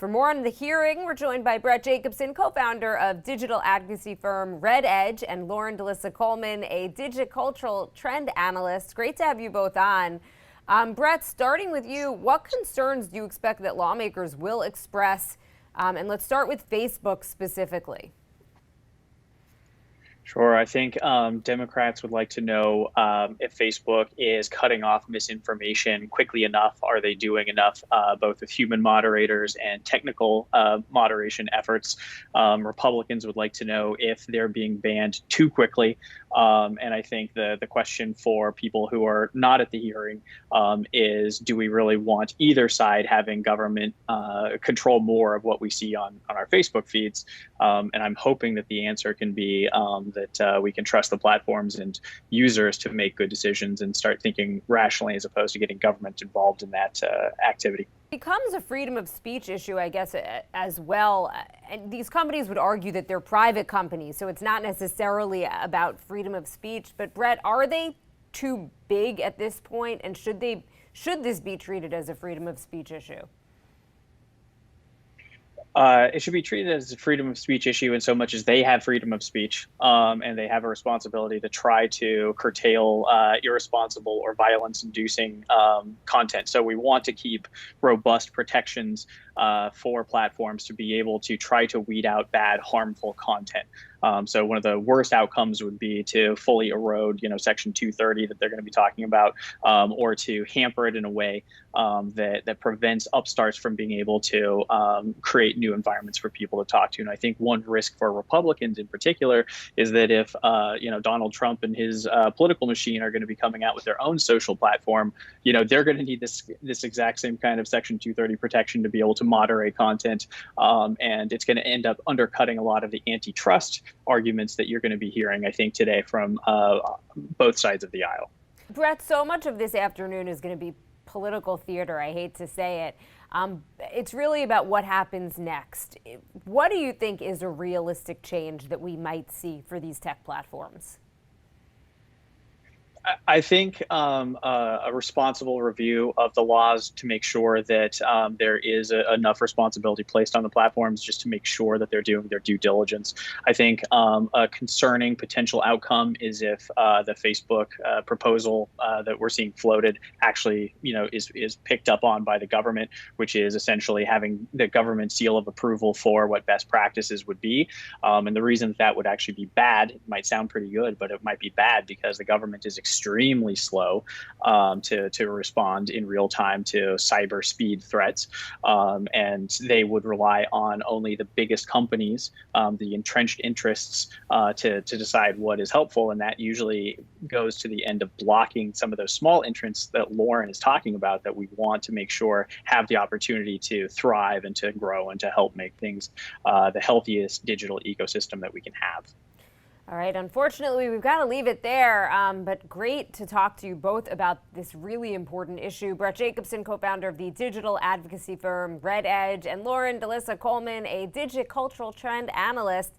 For more on the hearing, we're joined by Bret Jacobson, co-founder of digital advocacy firm Red Edge, and Lauren DeLissa Coleman, a digicultural trend analyst. Great to have you both on. Bret, starting with you, what concerns do you expect that lawmakers will express? And let's start with Facebook specifically. Sure. I think Democrats would like to know if Facebook is cutting off misinformation quickly enough. Are they doing enough, both with human moderators and technical moderation efforts? Republicans would like to know if they're being banned too quickly. And I think the question for people who are not at the hearing is, do we really want either side having government control more of what we see on our Facebook feeds? And I'm hoping that the answer can be that we can trust the platforms and users to make good decisions and start thinking rationally as opposed to getting government involved in that activity. It becomes a freedom of speech issue, I guess, as well. And these companies would argue that they're private companies, so it's not necessarily about freedom of speech. But Bret, are they too big at this point, and should this be treated as a freedom of speech issue? It should be treated as a freedom of speech issue in so much as they have freedom of speech, and they have a responsibility to try to curtail irresponsible or violence-inducing content. So we want to keep robust protections for platforms to be able to try to weed out bad, harmful content. So one of the worst outcomes would be to fully erode, Section 230 that they're going to be talking about, or to hamper it in a way that prevents upstarts from being able to create new environments for people to talk to. And I think one risk for Republicans in particular is that if Donald Trump and his political machine are going to be coming out with their own social platform, they're going to need this exact same kind of Section 230 protection to be able to moderate content, and it's going to end up undercutting a lot of the antitrust arguments that you're going to be hearing, I think, today from both sides of the aisle. Bret, so much of this afternoon is going to be political theater. I hate to say it. It's really about what happens next. What do you think is a realistic change that we might see for these tech platforms? I think a responsible review of the laws to make sure that there is enough responsibility placed on the platforms just to make sure that they're doing their due diligence. I think a concerning potential outcome is if the Facebook proposal that we're seeing floated actually, is picked up on by the government, which is essentially having the government seal of approval for what best practices would be. And the reason that would actually be bad, it might sound pretty good, but it might be bad because the government is extremely slow to respond in real time to cyber speed threats. And they would rely on only the biggest companies, the entrenched interests, to decide what is helpful. And that usually goes to the end of blocking some of those small entrants that Lauren is talking about that we want to make sure have the opportunity to thrive and to grow and to help make things the healthiest digital ecosystem that we can have. All right, unfortunately, we've got to leave it there, but great to talk to you both about this really important issue. Bret Jacobson, co-founder of the digital advocacy firm Red Edge, and Lauren DeLissa Coleman, a digicultural trend analyst.